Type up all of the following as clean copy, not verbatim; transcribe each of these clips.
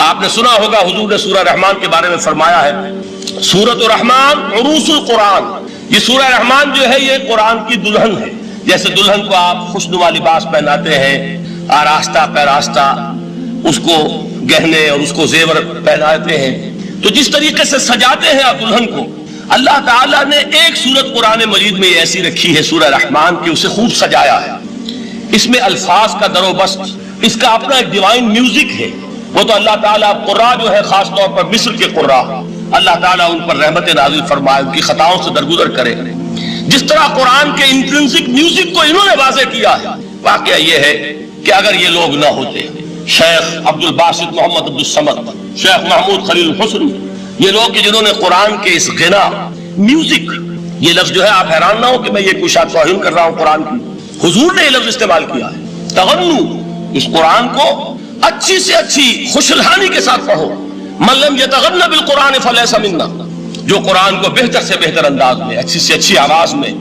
آپ نے سنا ہوگا حضور نے سورہ رحمان کے بارے میں فرمایا ہے، سورۃ الرحمان عروس القرآن، یہ سورہ رحمان جو ہے یہ قرآن کی دلہن ہے۔ جیسے دلہن کو آپ خوشنما لباس پہناتے ہیں، آراستہ پیراستہ اس کو گہنے اور اس کو زیور پہناتے ہیں، تو جس طریقے سے سجاتے ہیں آپ دلہن کو، اللہ تعالیٰ نے ایک سورت قرآن مجید میں ایسی رکھی ہے سورہ رحمان کی، اسے خوب سجایا ہے۔ اس میں الفاظ کا در و بست، اس کا اپنا ایک ڈیوائن میوزک ہے۔ وہ تو اللہ تعالیٰ قراء جو ہے خاص طور پر مصر کے قراء، اللہ تعالیٰ ان پر رحمت نازل فرمائے، ان کی خطاؤں سے درگزر کرے۔ جس طرح قرآن کے انٹرنسک میوزک کو انہوں نے واضح کیا ہے، واقعہ یہ ہے کہ اگر یہ لوگ نہ ہوتے، شیخ عبد الباسط محمد عبد الصمد، شیخ محمود خلیل الحسن، یہ لوگ کہ جنہوں نے قرآن کے اس غنا میوزک، یہ لفظ جو ہے آپ حیران نہ ہو کہ میں یہ کوئی شاید توہین کر رہا ہوں قرآن کی، حضور نے یہ لفظ استعمال کیا ہے، تغنو، اس قرآن کو اچھی سے اچھی خوشلہانی کے ساتھ پڑھو۔ من لم یتغن بالقرآن فلیس منا، جو قرآن کو بہتر سے بہتر انداز میں، اچھی سے اچھی آواز میں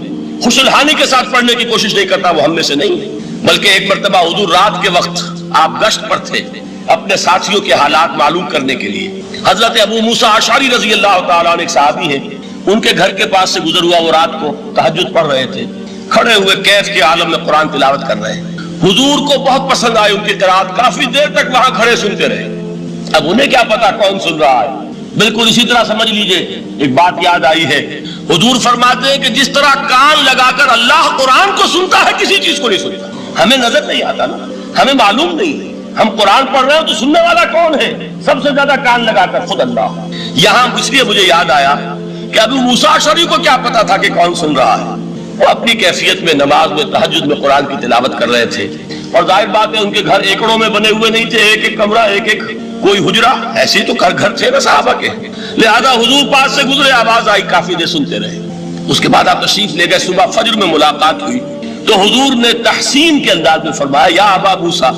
خوشلہانی کے ساتھ پڑھنے کی کوشش نہیں کرتا، وہ ہم میں سے نہیں ہے۔ بلکہ ایک مرتبہ حضور رات کے وقت آپ گشت پر تھے اپنے ساتھیوں کے حالات معلوم کرنے کے لیے۔ حضرت ابو موسیٰ اشعری رضی اللہ تعالیٰ عنہ ایک صحابی ہیں، ان کے گھر کے پاس سے گزر ہوا، وہ رات کو تہجد پڑھ رہے تھے، کھڑے ہوئے کیف کے عالم میں قرآن تلاوت کر رہے ہیں۔ حضور کو بہت پسند آئی ان کی قرات، کافی دیر تک وہاں کھڑے سنتے رہے۔ اب انہیں کیا پتا کون سن رہا ہے، بالکل اسی طرح سمجھ لیجئے ایک بات یاد آئی ہے، حضور فرماتے ہیں کہ جس طرح کان لگا کر اللہ قرآن کو سنتا ہے کسی چیز کو نہیں سنتا۔ ہمیں نظر نہیں آتا نا، ہمیں معلوم نہیں، ہم قرآن پڑھ رہے ہیں تو سننے والا کون ہے؟ سب سے زیادہ کان لگا کر خود اللہ۔ یہاں اس لیے مجھے یاد آیا کہ ابو موسیٰ اشعری کو کیا پتا تھا کہ کون سن رہا ہے، وہ اپنی کیفیت میں نماز میں تہجد میں قرآن کی تلاوت کر رہے تھے، اور ظاہر بات ہے ان کے گھر ایکڑوں میں بنے ہوئے نہیں تھے، ایک ایک کمرہ، ایک ایک کوئی حجرہ، ایسے تو گھر تھے نا صحابہ کے، لہذا حضور پاس سے گزرے، آواز آئی، کافی دیر سنتے رہے۔ اس کے بعد آپ تشریف لے گئے، صبح فجر میں ملاقات ہوئی تو حضور نے تحسین کے انداز میں فرمایا، یا ابا موسیٰ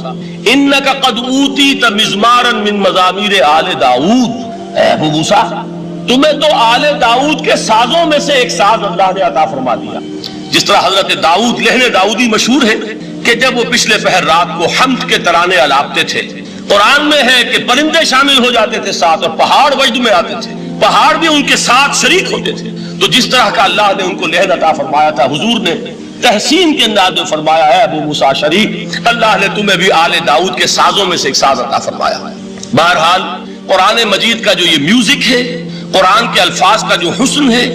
انک قد اوتیت مزمارا من مزامیر آل داؤد، اے ابو موسیٰ تمہیں تو آل داؤد کے سازوں میں سے ایک ساز اللہ نے عطا فرما دیا۔ جس طرح حضرت داؤد، لہن داؤدی مشہور ہے کہ جب وہ پچھلے پہر رات کو حمد کے ترانے الاپتے تھے، قرآن میں ہے کہ پرندے شامل ہو جاتے تھے ساتھ، اور پہاڑ وجد میں آتے تھے، پہاڑ بھی ان کے ساتھ شریک ہوتے تھے۔ تو جس طرح کا اللہ نے ان کو لہن عطا فرمایا تھا، حضور نے تحسین کے انداز میں فرمایا ہے ابو موسیٰ اشعری، اللہ نے تمہیں بھی آل داؤد کے سازوں میں سے ایک ساز عطا فرمایا ہے۔ بہرحال قرآن مجید کا جو یہ میوزک ہے، قرآن کے الفاظ کا جو حسن ہے،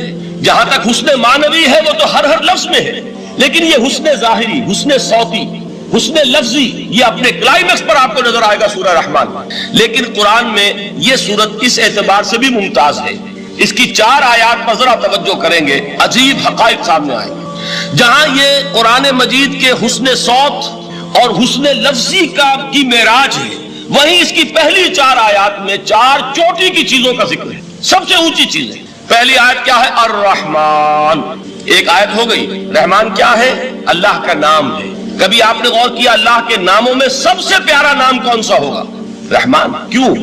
جہاں تک حسن معنوی ہے وہ تو ہر لفظ میں ہے، لیکن یہ حسن ظاہری، حسن صوتی، حسن لفظی، یہ اپنے کلائمیکس پر آپ کو نظر آئے گا سورہ رحمان۔ لیکن قرآن میں یہ سورت اس اعتبار سے بھی ممتاز ہے، اس کی 4 آیات پر ذرا توجہ کریں گے، عجیب حقائق سامنے آئیں گے۔ جہاں یہ قرآن مجید کے حسن صوت اور حسن لفظی کی معراج ہے، وہیں اس کی پہلی 4 آیات میں 4 چوٹی کی چیزوں کا ذکر ہے، سب سے اونچی چیز ہے۔ پہلی آیت کیا ہے؟ الرحمن، ایک آیت ہو گئی۔ رحمان کیا ہے؟ اللہ کا نام ہے۔ کبھی آپ نے غور کیا اللہ کے ناموں میں سب سے پیارا نام کون سا ہوگا؟ رحمان۔ کیوں؟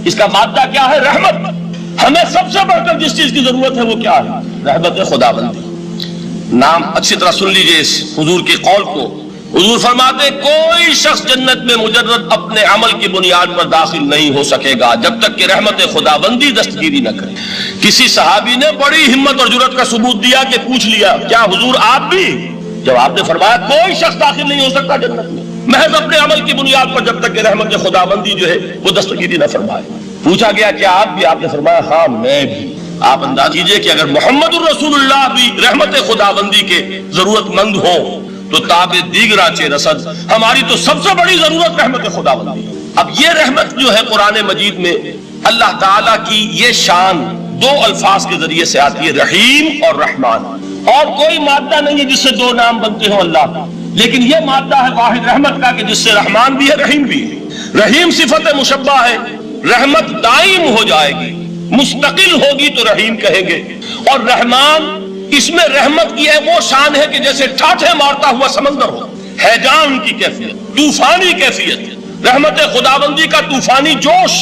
اس کا مادہ کیا ہے؟ رحمت۔ ہمیں سب سے بڑھ کر جس چیز کی ضرورت ہے وہ کیا ہے؟ رحمت خداوندی۔ نام اچھی طرح سن لیجئے اس حضور کے قول کو۔ حضور فرماتے کوئی شخص جنت میں مجرد اپنے عمل کی بنیاد پر داخل نہیں ہو سکے گا جب تک کہ رحمت خداوندی دستگیری نہ کرے۔ کسی صحابی نے بڑی ہمت اور جرأت کا ثبوت دیا کہ پوچھ لیا، کیا حضور آپ بھی؟ جب آپ نے فرمایا کوئی شخص داخل نہیں ہو سکتا جنت میں محض اپنے عمل کی بنیاد پر جب تک کہ رحمت خداوندی جو ہے وہ دستگیری نہ فرمائے۔ پوچھا گیا کیا آپ بھی؟ آپ نے فرمایا ہاں میں بھی۔ آپ انداز کیجئے کہ اگر محمد الرسول اللہ بھی رحمت خداوندی کے ضرورت مند ہوں تو تاب دیگرہ چے رسد، ہماری تو سب سے بڑی ضرورت رحمت خداوندی۔ اب یہ رحمت جو ہے قرآن مجید میں اللہ تعالیٰ کی یہ شان 2 الفاظ کے ذریعے سے آتی ہے، رحیم اور رحمان، اور کوئی مادہ نہیں ہے جس سے 2 نام بنتے ہوں اللہ کا، لیکن یہ مادہ ہے واحد رحمت کا کہ جس سے رحمان بھی ہے رحیم بھی ہے۔ رحیم صفت مشبہ ہے، رحمت دائم ہو جائے گی، مستقل ہوگی تو رحیم کہیں گے، اور رحمان اس میں رحمت کی ہے وہ شان ہے کہ جیسے ٹھاٹھے مارتا ہوا سمندر ہو، ہیجان کی کیفیت، طوفانی کیفیت، رحمت خداوندی کا طوفانی جوش،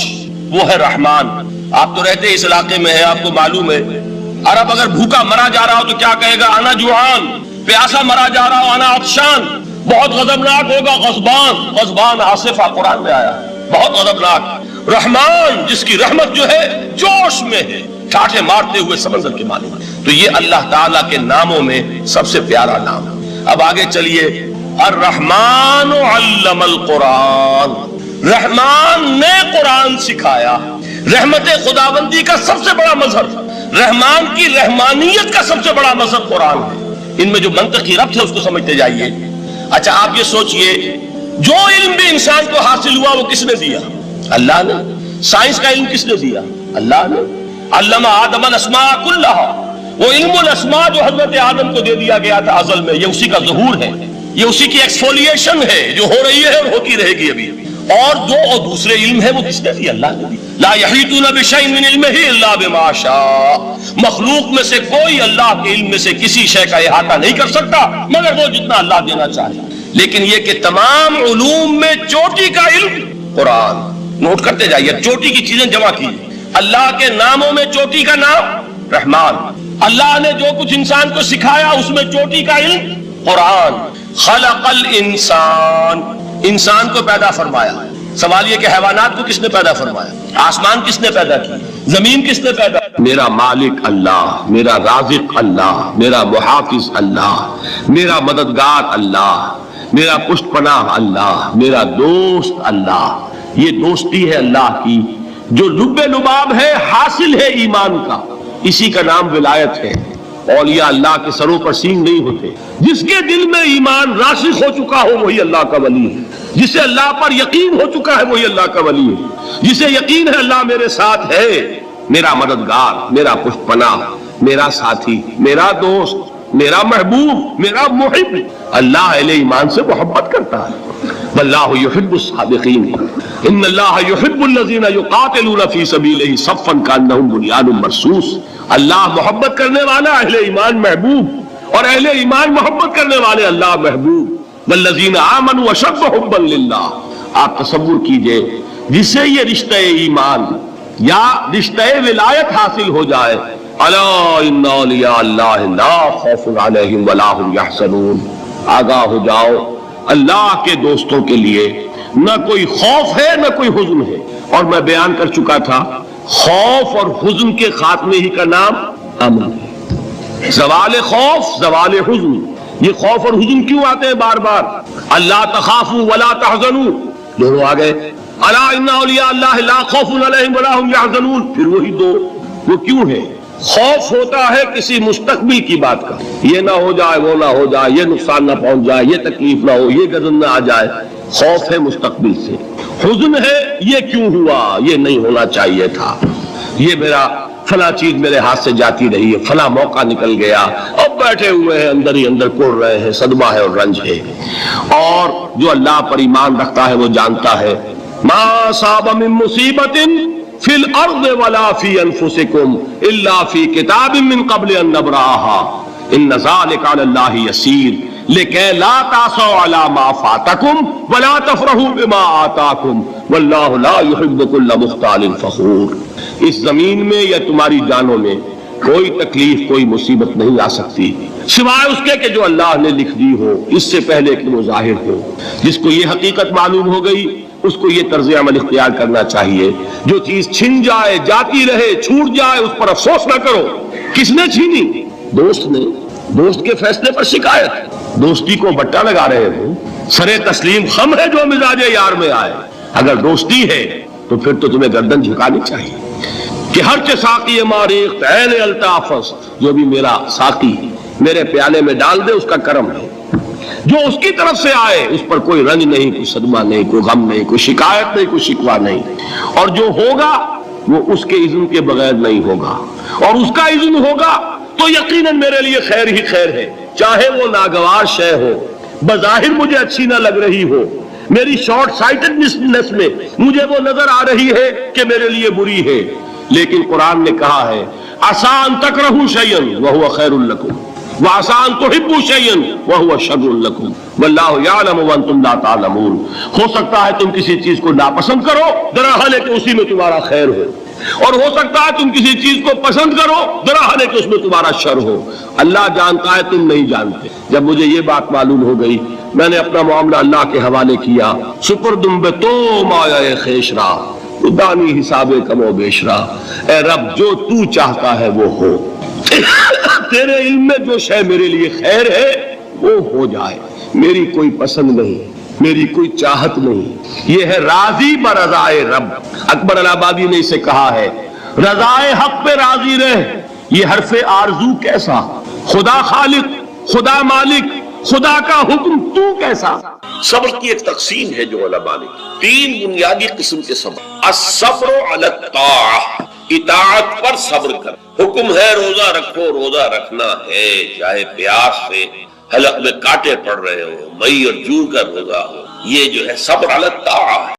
وہ ہے رحمان۔ آپ تو رہتے اس علاقے میں ہیں، آپ کو معلوم ہے عرب اگر بھوکا مرا جا رہا ہو تو کیا کہے گا؟ انا جوعان۔ پیاسا مرا جا رہا ہو انا عطشان۔ بہت غضبناک ہوگا غضبان، غضبان آصفہ قرآن میں آیا، بہت غضبناک۔ رحمان جس کی رحمت جو ہے جوش میں ہے، ٹھاٹھے مارتے ہوئے سمندر کے مالک۔ تو یہ اللہ تعالیٰ کے ناموں میں سب سے پیارا نام ہے۔ اب آگے چلیے، الرحمن علم القرآن، رحمان نے قرآن سکھایا۔ رحمت خداوندی کا سب سے بڑا مظہر، رحمان کی رحمانیت کا سب سے بڑا مظہر قرآن ہے۔ ان میں جو منطقی ربط ہے اس کو سمجھتے جائیے۔ اچھا آپ یہ سوچئے، جو علم بھی انسان کو حاصل ہوا وہ کس نے دیا؟ اللہ نے۔ سائنس کا علم کس نے دیا؟ اللہ نے۔ علم آدم الاسماء کلہا، وہ علم الاسماء جو حضرت آدم کو دے دیا گیا تھا ازل میں، یہ اسی کا ظہور ہے، یہ اسی کی ایکسفولیشن ہے جو ہو رہی ہے اور ہوتی رہے گی ابھی۔ اور جو دوسرے علم ہے وہ کس نے دیا؟ اللہ نے۔ لا یحیطون بشیء من علمہ الا بما شاء، مخلوق میں سے کوئی اللہ کے علم میں سے کسی شے کا احاطہ نہیں کر سکتا مگر وہ جتنا اللہ دینا چاہے۔ لیکن یہ کہ تمام علوم میں چوٹی کا علم قرآن، نوٹ کرتے جائیے، چوٹی کی چیزیں جمع کیجیے۔ اللہ کے ناموں میں چوٹی کا نام رحمان، اللہ نے جو کچھ انسان کو سکھایا اس میں چوٹی کا علم قرآن۔ خلق الانسان، انسان کو پیدا فرمایا۔ سوال یہ کہ حیوانات کو کس نے پیدا فرمایا؟ آسمان کس نے پیدا کیا؟ زمین کس نے پیدا کی؟ میرا مالک اللہ، میرا رازق اللہ، میرا محافظ اللہ، میرا مددگار اللہ، میرا پشت پناہ اللہ، میرا دوست اللہ۔ یہ دوستی ہے اللہ کی جو لب لباب ہے، حاصل ہے ایمان کا، اسی کا نام ولایت ہے۔ اولیاء اللہ کے سروں پر سینگ نہیں ہوتے، جس کے دل میں ایمان راسخ ہو چکا ہو وہی اللہ کا ولی ہے، جسے اللہ پر یقین ہو چکا ہے وہی اللہ کا ولی ہے، جسے یقین ہے اللہ میرے ساتھ ہے، میرا مددگار، میرا پشت پناہ، میرا ساتھی، میرا دوست، میرا محبوب، میرا محب۔ اللہ اہل ایمان سے محبت کرتا ہے۔ واللہ یحب الصادقین، ان اللہ یحب الذین یقاتلون فی سبیلہ صفا کانہم بنیان مرصوص۔ اللہ محبت کرنے والا، اہل ایمان محبوب، اور اہل ایمان محبت کرنے والے اللہ محبوب۔ والذین آمنوا اشد حبا للہ۔ آپ تصور کیجئے جسے یہ رشتہ ایمان یا رشتہ ولایت حاصل ہو جائے، الا ان اولیاء اللہ لا خوف علیہم ولا هم یحزنون، آگاہ ہو جاؤ، اللہ کے دوستوں کے لیے نہ کوئی خوف ہے نہ کوئی حزن ہے۔ اور میں بیان کر چکا تھا، خوف اور حزن کے خاتمے ہی کا نام امن ہے۔ زوال خوف، زوال حزن، یہ خوف اور حزن کیوں آتے ہیں بار بار؟ اللہ تخافوا ولا تحزنوا، دونوں آ گئے۔ الا ان اولیاء اللہ لا خوف علیہم ولا هم یحزنون، پھر وہی دو۔ وہ کیوں ہے؟ خوف ہوتا ہے کسی مستقبل کی بات کا، یہ نہ ہو جائے، وہ نہ ہو جائے، یہ نقصان نہ پہنچ جائے، یہ تکلیف نہ ہو، یہ گزن نہ آ جائے، خوف ہے مستقبل سے۔ حزن ہے یہ کیوں ہوا، یہ نہیں ہونا چاہیے تھا، یہ میرا فلاں چیز میرے ہاتھ سے جاتی رہی ہے، فلاں موقع نکل گیا، اب بیٹھے ہوئے ہیں اندر ہی اندر کوڑ رہے ہیں، صدمہ ہے اور رنج ہے۔ اور جو اللہ پر ایمان رکھتا ہے وہ جانتا ہے ما اصاب من مصیبت فی الارض ولا فی انفسکم الا فی کتاب من قبل ان نبرأها ان ذلک علی اللہ یسیر لکی لا تعصوا علی ما فاتکم ولا تفرحوا بما آتاکم واللہ لا يحب کل مختال فخور۔ اس زمین میں یا تمہاری جانوں میں کوئی تکلیف، کوئی مصیبت نہیں آ سکتی سوائے اس کے کہ جو اللہ نے لکھ دی ہو، اس سے پہلے کہ وہ ظاہر ہو۔ جس کو یہ حقیقت معلوم ہو گئی اس کو یہ طرز عمل اختیار کرنا چاہیے، جو چیز چھن جائے، جاتی رہے، چھوٹ جائے، اس پر افسوس نہ کرو۔ کس نے چھینی؟ دوست نے۔ دوست کے فیصلے پر شکایت، دوستی کو بٹا لگا رہے ہو، سرے تسلیم خم ہے جو مزاج یار میں آئے۔ اگر دوستی ہے تو پھر تو تمہیں گردن جھکانی چاہیے کہ ہر چے ساقی ماریخت عین الطافس، جو بھی میرا ساقی میرے پیالے میں ڈال دے اس کا کرم ہے، جو اس کی طرف سے آئے اس پر کوئی رنج نہیں، کوئی صدمہ نہیں، کوئی غم نہیں، کوئی شکایت نہیں، کوئی شکوہ نہیں، اور جو ہوگا وہ اس کے اذن کے بغیر نہیں ہوگا، اور اس کا اذن ہوگا تو یقیناً میرے لیے خیر ہی خیر ہے، چاہے وہ ناگوار شے ہو، بظاہر مجھے اچھی نہ لگ رہی ہو، میری شارٹ سائٹڈنس میں مجھے وہ نظر آ رہی ہے کہ میرے لیے بری ہے، لیکن قرآن نے کہا ہے عسیٰ ان تکرہوا شیئا وہو خیر لکم وعسیٰ ان تحبوا شیئا وہو شر لکم واللہ یعلم وانتم لا تعلمون۔ ہو سکتا ہے تم کسی چیز کو ناپسند کرو، دراحال ہے کہ اسی میں تمہارا خیر ہو، اور ہو سکتا ہے تم کسی چیز کو پسند کرو، دراحال ہے کہ اس میں تمہارا شر ہو۔ اللہ جانتا ہے، تم نہیں جانتے۔ جب مجھے یہ بات معلوم ہو گئی میں نے اپنا معاملہ اللہ کے حوالے کیا، سپردم بے تو مایا خیش را، خدا نہیں حساب کم و بیشرا، اے رب جو تو چاہتا ہے وہ ہو، تیرے علم میں جو شے میرے لیے خیر ہے وہ ہو جائے، میری کوئی پسند نہیں، میری کوئی چاہت نہیں، یہ ہے راضی برضائے رب۔ اکبر الہٰبادی نے اسے کہا ہے رضائے حق پہ راضی رہ، یہ حرف آرزو کیسا، خدا خالق، خدا مالک، خدا کا حکم تو کیسا۔ صبر کی ایک تقسیم ہے جو علماء نے، تین بنیادی قسم کے صبر۔ الصبر علی الطاعہ، اطاعت پر صبر کر، حکم ہے روزہ رکھو، روزہ رکھنا ہے، چاہے پیاس سے حلق میں کانٹے پڑ رہے ہو، مئی اور جون کا روزہ ہو، یہ جو ہے صبر علی الطاعہ ہے۔